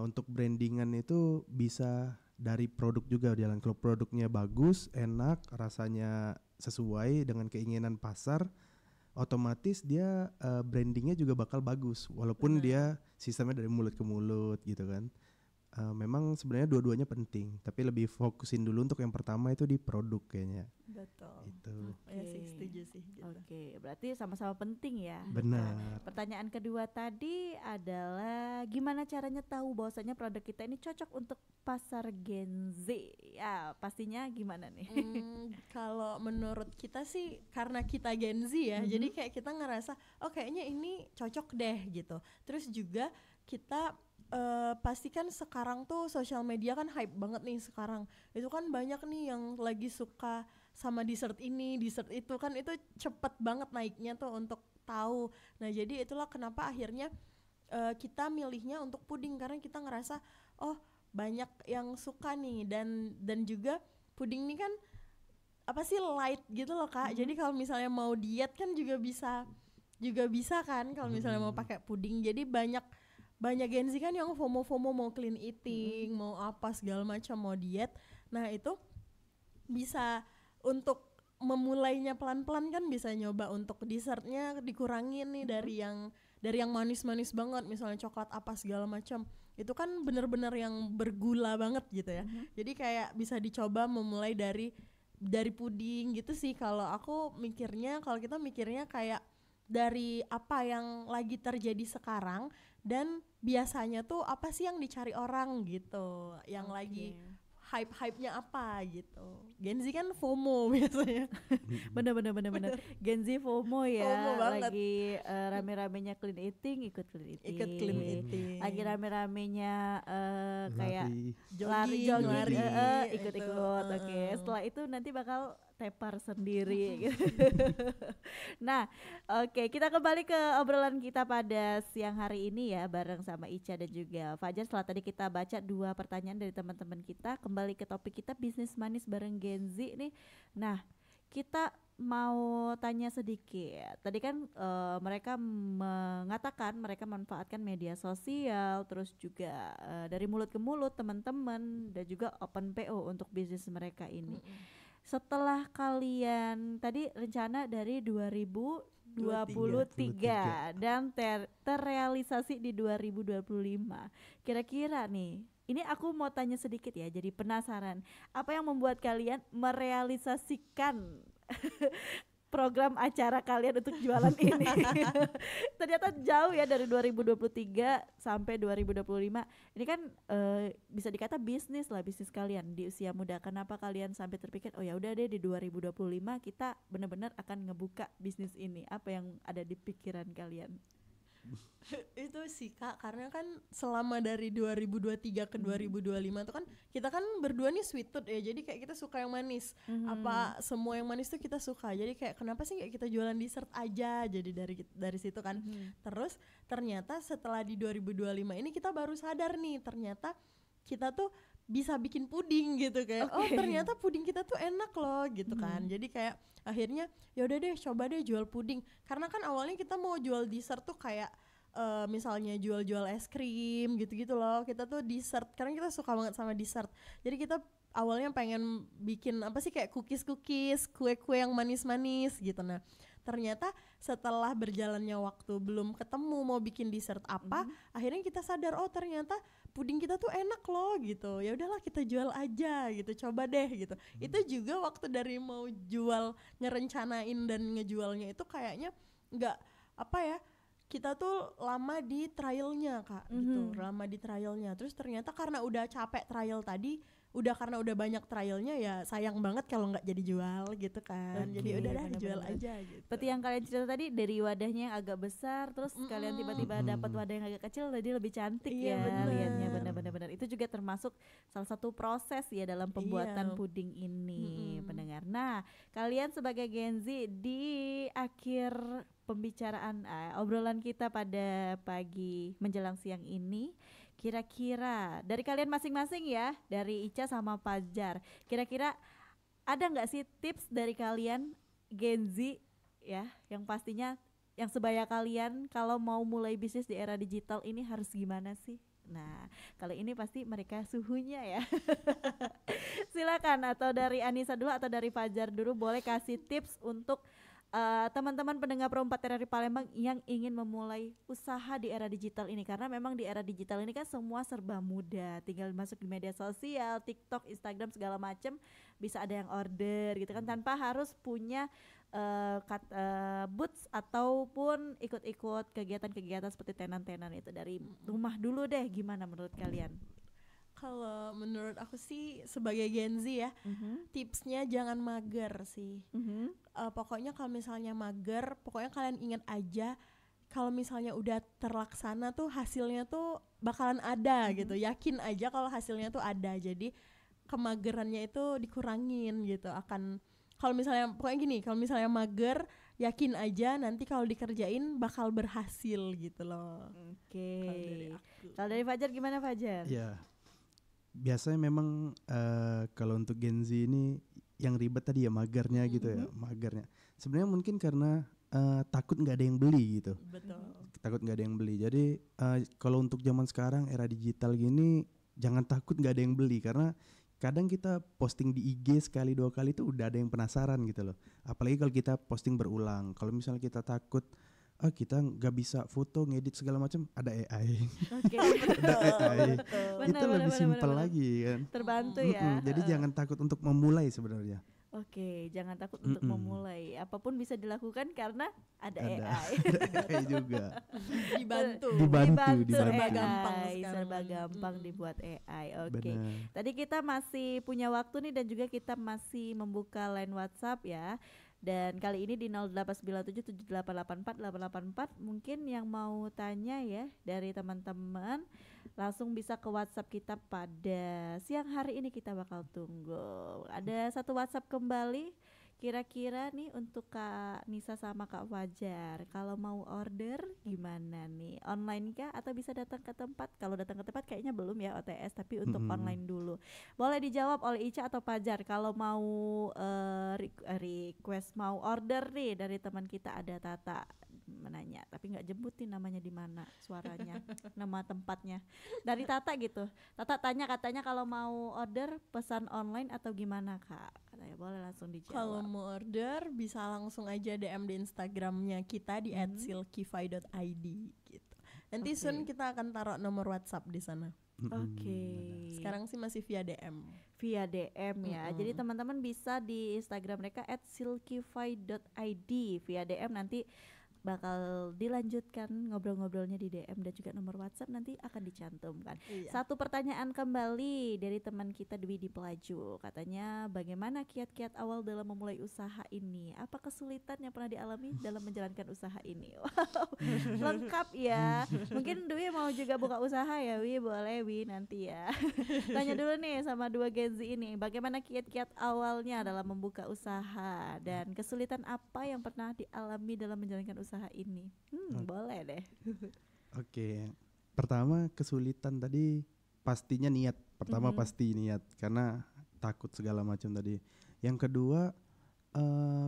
untuk brandingan itu bisa dari produk juga jalan. Kalau produknya bagus, enak, rasanya sesuai dengan keinginan pasar, otomatis dia brandingnya juga bakal bagus. Walaupun dia sistemnya dari mulut ke mulut gitu kan. Memang sebenarnya dua-duanya penting, tapi lebih fokusin dulu untuk yang pertama itu di produk kayaknya. Betul. Itu Ya sih, setuju sih gitu. Oke, berarti sama-sama penting ya. benar. Pertanyaan kedua tadi adalah gimana caranya tahu bahwasanya produk kita ini cocok untuk pasar Gen Z? Ya, pastinya gimana nih? Kalau menurut kita sih karena kita Gen Z ya, jadi kayak kita ngerasa oh kayaknya ini cocok deh gitu. Terus juga kita pastikan sekarang tuh sosial media kan hype banget nih sekarang. Itu kan banyak nih yang lagi suka sama dessert ini, dessert itu kan, itu cepet banget naiknya tuh untuk tahu. Nah jadi itulah kenapa akhirnya kita milihnya untuk puding, karena kita ngerasa oh banyak yang suka nih, dan juga puding ini kan apa sih light gitu loh Kak. Jadi kalau misalnya mau diet kan juga bisa kan kalau misalnya mau pakai puding. Jadi banyak Gen Z kan yang FOMO mau clean eating, mau apa segala macam, mau diet. Nah itu bisa untuk memulainya pelan-pelan kan, bisa nyoba untuk dessertnya dikurangin nih dari yang manis-manis banget, misalnya coklat apa segala macam. Itu kan bener-bener yang bergula banget gitu ya. Jadi kayak bisa dicoba memulai dari puding gitu sih. Kalau aku mikirnya, kalau kita mikirnya kayak dari apa yang lagi terjadi sekarang dan biasanya tuh apa sih yang dicari orang gitu, yang lagi hype-hypenya apa gitu. Gen Z kan FOMO biasanya. Bener. Gen Z FOMO ya. FOMO banget. Lagi rame-ramenya clean eating, ikut clean eating. Ikut clean eating. Lagi rame-ramenya kayak Lari. jogging, lari, ikut-ikut. itu, Oke, setelah itu nanti bakal tepar sendiri gitu. Nah, oke, kita kembali ke obrolan kita pada siang hari ini ya, bareng sama Ica dan juga Fajar. Setelah tadi kita baca 2 pertanyaan dari teman-teman kita, kembali ke topik kita bisnis manis bareng Gen Z nih. Nah, kita mau tanya sedikit. Tadi kan mereka mengatakan mereka manfaatkan media sosial, terus juga dari mulut ke mulut teman-teman, dan juga open PO untuk bisnis mereka ini. Setelah kalian tadi rencana dari 2023 dan terrealisasi di 2025, kira-kira nih, ini aku mau tanya sedikit ya, jadi penasaran, apa yang membuat kalian merealisasikan program acara kalian untuk jualan ini? Ternyata jauh ya, dari 2023 sampai 2025. Ini kan bisa dikata bisnis kalian di usia muda. Kenapa kalian sampai terpikir oh ya udah deh di 2025 kita benar-benar akan ngebuka bisnis ini? Apa yang ada di pikiran kalian? Itu sih Kak, karena kan selama dari 2023 ke 2025 tuh kan kita kan berdua nih sweet tooth ya, jadi kayak kita suka yang manis. Apa semua yang manis tuh kita suka. Jadi kayak kenapa sih nggak kita jualan dessert aja? Jadi dari situ kan. Terus ternyata setelah di 2025 ini kita baru sadar nih, ternyata kita tuh bisa bikin puding gitu kayak oh ternyata puding kita tuh enak loh gitu kan. Jadi kayak akhirnya ya udah deh coba deh jual puding, karena kan awalnya kita mau jual dessert tuh kayak misalnya jual-jual es krim gitu-gitu loh. Kita tuh dessert karena kita suka banget sama dessert, jadi kita awalnya pengen bikin apa sih kayak cookies, kue-kue yang manis-manis gitu. Nah ternyata setelah berjalannya waktu belum ketemu mau bikin dessert apa, akhirnya kita sadar oh ternyata puding kita tuh enak loh gitu. Ya udahlah kita jual aja gitu, coba deh gitu. Itu juga waktu dari mau jual, ngerencanain dan ngejualnya itu kayaknya nggak apa ya, kita tuh lama di trialnya Kak gitu, lama di trialnya. Terus ternyata karena udah capek trial tadi, karena udah banyak trialnya ya sayang banget kalau nggak jadi jual gitu kan. Jadi udah dah jual aja gitu. Seperti yang kalian cerita tadi, dari wadahnya yang agak besar, terus kalian tiba-tiba dapat wadah yang agak kecil, jadi lebih cantik ya lihatnya. Benar-benar itu juga termasuk salah satu proses ya dalam pembuatan puding ini, pendengar. Nah, kalian sebagai Gen Z di akhir pembicaraan obrolan kita pada pagi menjelang siang ini, kira-kira dari kalian masing-masing ya, dari Ica sama Fajar, kira-kira ada nggak sih tips dari kalian Gen Z ya, yang pastinya yang sebaya kalian kalau mau mulai bisnis di era digital ini harus gimana sih? Nah, kalau ini pasti mereka suhunya ya. Silakan, atau dari Anissa dulu atau dari Fajar dulu, boleh kasih tips untuk teman-teman pendengar Pro 4 RRI Palembang yang ingin memulai usaha di era digital ini, karena memang di era digital ini kan semua serba mudah, tinggal masuk di media sosial, TikTok, Instagram segala macam bisa ada yang order gitu kan, tanpa harus punya boots ataupun ikut-ikut kegiatan-kegiatan seperti tenan-tenan itu. Dari rumah dulu deh, gimana menurut kalian? Kalau menurut aku sih sebagai Gen Z ya, tipsnya jangan mager sih. Pokoknya kalau misalnya mager, pokoknya kalian ingat aja kalau misalnya udah terlaksana tuh hasilnya tuh bakalan ada gitu. Yakin aja kalau hasilnya tuh ada. Jadi kemagerannya itu dikurangin gitu. Kalau misalnya pokoknya gini, kalau misalnya mager, yakin aja nanti kalau dikerjain bakal berhasil gitu loh. Oke. Kalau dari Fajar gimana Fajar? Ya, biasanya memang kalau untuk Gen Z ini yang ribet tadi ya magernya gitu ya, magernya. Sebenarnya mungkin karena takut nggak ada yang beli gitu. Betul. Takut nggak ada yang beli. Jadi kalau untuk zaman sekarang era digital gini, jangan takut nggak ada yang beli, karena kadang kita posting di IG sekali 2 kali itu udah ada yang penasaran gitu loh. Apalagi kalau kita posting berulang. Kalau misalnya kita takut kita nggak bisa foto, ngedit segala macam, ada AI. Oke, Ada AI. Itu Benar, lebih benar, simpel benar. lagi kan. Terbantu ya. Jadi jangan takut untuk memulai sebenarnya. Oke, jangan takut untuk memulai. Apapun bisa dilakukan karena ada AI. Ada AI juga. Dibantu. Serba AI. gampang sekarang. serba gampang dibuat AI. Oke. Benar. Tadi kita masih punya waktu nih, dan juga kita masih membuka line WhatsApp ya. Dan kali ini di 089778848884, mungkin yang mau tanya ya dari teman-teman langsung bisa ke WhatsApp kita pada siang hari ini, kita bakal tunggu. Ada satu WhatsApp kembali. Kira-kira nih untuk Kak Nisa sama Kak Fajar, kalau mau order gimana nih? Online kah atau bisa datang ke tempat? Kalau datang ke tempat kayaknya belum ya OTS, tapi untuk online dulu. Boleh dijawab oleh Ica atau Fajar. Kalau mau request mau order nih dari teman kita, ada Tata menanya, tapi nggak jemputin namanya di mana, suaranya, nama tempatnya. Dari Tata gitu. Tata tanya katanya kalau mau order pesan online atau gimana Kak? Katanya boleh langsung dijawab. Kalau mau order bisa langsung aja DM di Instagramnya kita di @silkify.id gitu. Nanti soon kita akan taruh nomor WhatsApp di sana. Oke. Sekarang sih masih via DM. Via DM ya. Jadi teman-teman bisa di Instagram mereka @silkify.id via DM, nanti bakal dilanjutkan ngobrol-ngobrolnya di DM dan juga nomor WhatsApp nanti akan dicantumkan. Iya. Satu pertanyaan kembali dari teman kita Dwi di Pelaju. Katanya bagaimana kiat-kiat awal dalam memulai usaha ini? Apa kesulitan yang pernah dialami dalam menjalankan usaha ini? Wow, lengkap ya. Mungkin Dwi mau juga buka usaha ya Wi, boleh Wi nanti ya. Tanya dulu nih sama dua Gen Z ini, bagaimana kiat-kiat awalnya dalam membuka usaha dan kesulitan apa yang pernah dialami dalam menjalankan usaha ini? Boleh deh. Oke, pertama kesulitan tadi pastinya niat. Pertama pasti niat karena takut segala macam tadi. Yang kedua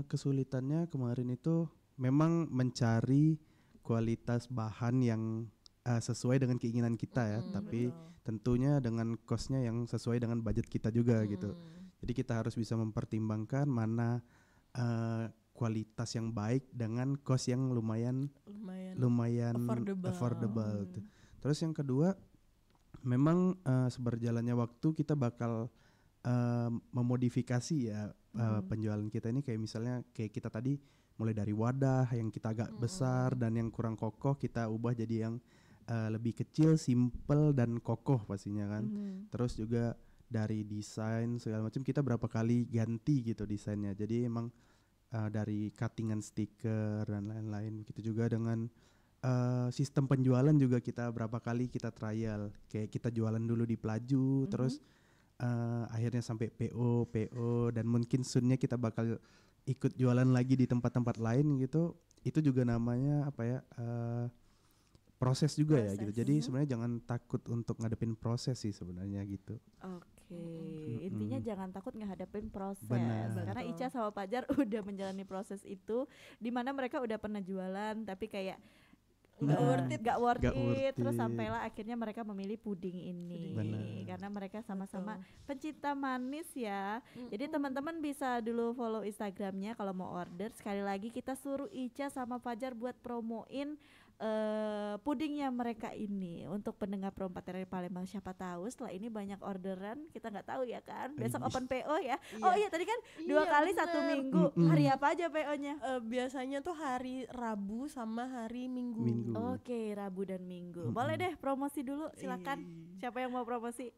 kesulitannya kemarin itu memang mencari kualitas bahan yang sesuai dengan keinginan kita ya, tapi tentunya dengan cost-nya yang sesuai dengan budget kita juga gitu. Jadi kita harus bisa mempertimbangkan mana kualitas yang baik dengan cost yang lumayan affordable. Terus yang kedua, memang seberjalannya waktu kita bakal memodifikasi ya penjualan kita ini, kayak misalnya kayak kita tadi mulai dari wadah yang kita agak besar dan yang kurang kokoh kita ubah jadi yang lebih kecil, simple dan kokoh pastinya kan. Terus juga dari desain segala macam kita berapa kali ganti gitu desainnya. Jadi emang dari cuttingan stiker dan lain-lain. Begitu juga dengan sistem penjualan juga kita berapa kali kita trial. Kayak kita jualan dulu di Pelaju, terus akhirnya sampai PO dan mungkin soonnya kita bakal ikut jualan lagi di tempat-tempat lain gitu. Itu juga namanya apa ya? Proses juga ya gitu. Jadi sebenarnya jangan takut untuk ngadepin proses sih sebenarnya gitu. Oke, intinya jangan takut ngehadapin proses. Benar. Karena Ica sama Pajar udah menjalani proses itu, di mana mereka udah pernah jualan tapi kayak nggak worth it. Terus sampailah akhirnya mereka memilih puding ini. Benar. Karena mereka sama-sama pencinta manis ya. Jadi teman-teman bisa dulu follow Instagramnya kalau mau order. Sekali lagi kita suruh Ica sama Fajar buat promoin pudingnya mereka ini untuk pendengar Pro 4 RRI Palembang. Siapa tahu setelah ini banyak orderan, kita nggak tahu ya kan. Besok open PO ya. Oh iya tadi kan 2 kali bener. 1 minggu. Hari apa aja PO-nya? Biasanya tuh hari Rabu sama hari Minggu. Oke, Rabu dan Minggu. Boleh deh promosi dulu, silakan. Siapa yang mau promosi?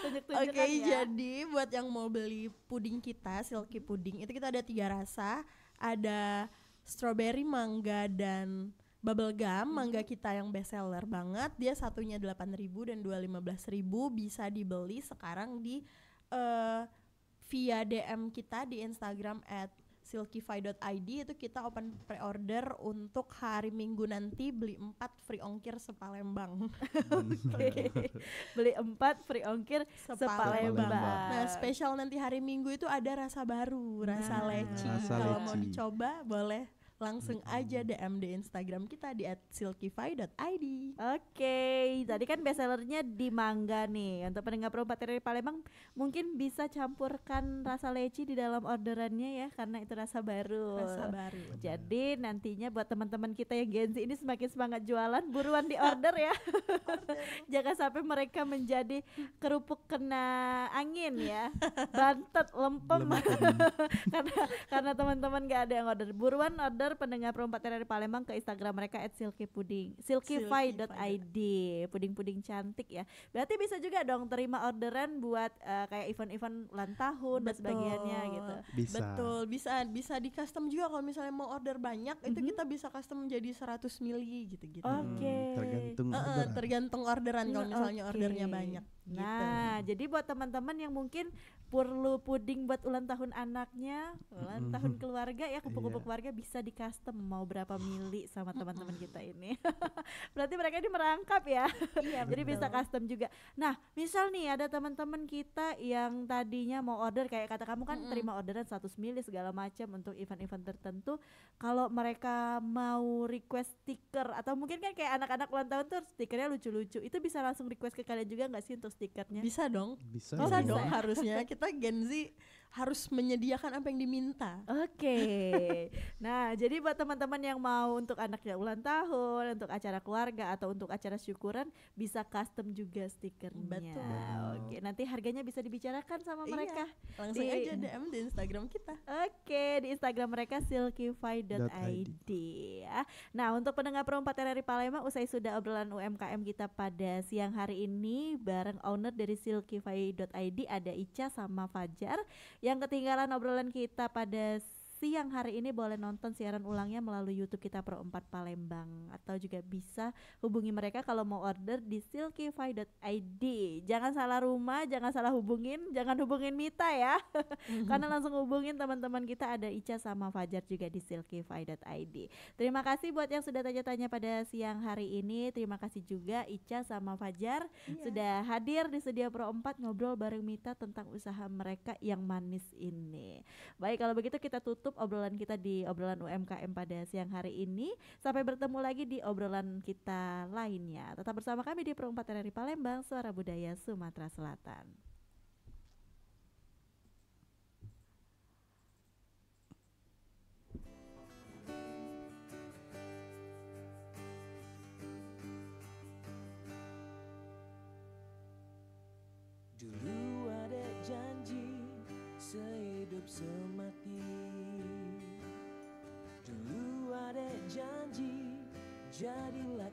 Tunjuk-tunjukkan Oke, ya. jadi buat yang mau beli puding kita, Silky Puding, itu kita ada 3 rasa. Ada strawberry, mangga, dan bubblegum. Mangga kita yang best seller banget. Dia satunya 8.000 dan 15.000. Bisa dibeli sekarang di via DM kita di Instagram @silkyfy.id. Itu kita open pre-order untuk hari Minggu nanti. Beli 4 free ongkir sepalembang. Beli 4 free ongkir sepalembang. Nah, spesial nanti hari Minggu itu ada rasa baru, rasa leci. Rasa Kalau mau leci. dicoba boleh langsung aja DM di Instagram kita di @silkyfy.id. Oke, tadi kan bestsellernya di mangga nih. Untuk pendengar Pro 4 RRI Palembang mungkin bisa campurkan rasa leci di dalam orderannya ya, karena itu rasa baru. Rasa baru. Jadi nantinya buat teman-teman kita yang Gen Z ini semakin semangat jualan, buruan di order ya. Jangan sampai mereka menjadi kerupuk kena angin ya, bantet, lempem. karena teman-teman gak ada yang order. Buruan order pendengar Pro 4 RRI Palembang ke Instagram mereka @silkypuding, silkyfy.id. Puding-puding cantik ya. Berarti bisa juga dong terima orderan buat kayak event-event ulang tahun dan sebagainya gitu. Bisa. Betul, bisa di custom juga kalau misalnya mau order banyak, itu kita bisa custom jadi 100 mili gitu-gitu. Oke. Tergantung orderan. Tergantung orderan kalau misalnya Oke. ordernya banyak. Nah, jadi buat teman-teman yang mungkin perlu puding buat ulang tahun anaknya, ulang tahun keluarga ya, kumpul-kumpul keluarga, bisa di custom mau berapa mili sama teman-teman kita ini. Berarti mereka ini merangkap ya. Iya, Jadi bisa custom juga. Nah, misal nih ada teman-teman kita yang tadinya mau order kayak kata kamu kan terima orderan 100 mili segala macam untuk event-event tertentu. Kalau mereka mau request stiker atau mungkin kan kayak anak-anak ulang tahun tuh stikernya lucu-lucu, itu bisa langsung request ke kalian juga nggak sih untuk stikernya? Bisa dong. Bisa. Bisa bisa dong ya? harusnya. Kita Gen Z harus menyediakan apa yang diminta. Oke. Nah, jadi buat teman-teman yang mau untuk anaknya ulang tahun, untuk acara keluarga atau untuk acara syukuran bisa custom juga stikernya. Betul. Oke, nanti harganya bisa dibicarakan sama mereka. Langsung aja DM di Instagram kita. Oke, di Instagram mereka silkify.id ya. Nah, untuk pendengar Pro 4 RRI Palembang, usai sudah obrolan UMKM kita pada siang hari ini bareng owner dari silkify.id ada Ica sama Fajar. Yang ketinggalan obrolan kita pada siang hari ini boleh nonton siaran ulangnya melalui YouTube kita Pro 4 Palembang, atau juga bisa hubungi mereka kalau mau order di silkify.id. Jangan salah rumah, jangan salah hubungin, jangan hubungin Mita ya. Karena langsung hubungin teman-teman kita, ada Ica sama Fajar juga di silkify.id. Terima kasih buat yang sudah tanya-tanya pada siang hari ini. Terima kasih juga Ica sama Fajar sudah hadir di studio Pro 4 ngobrol bareng Mita tentang usaha mereka yang manis ini. Baik, kalau begitu kita tutup obrolan kita di obrolan UMKM pada siang hari ini. Sampai bertemu lagi di obrolan kita lainnya. Tetap bersama kami di Pro 4 RRI Palembang, Suara Budaya Sumatera Selatan. Dulu ada janji sehidup semati. Dulu ada janji jadilah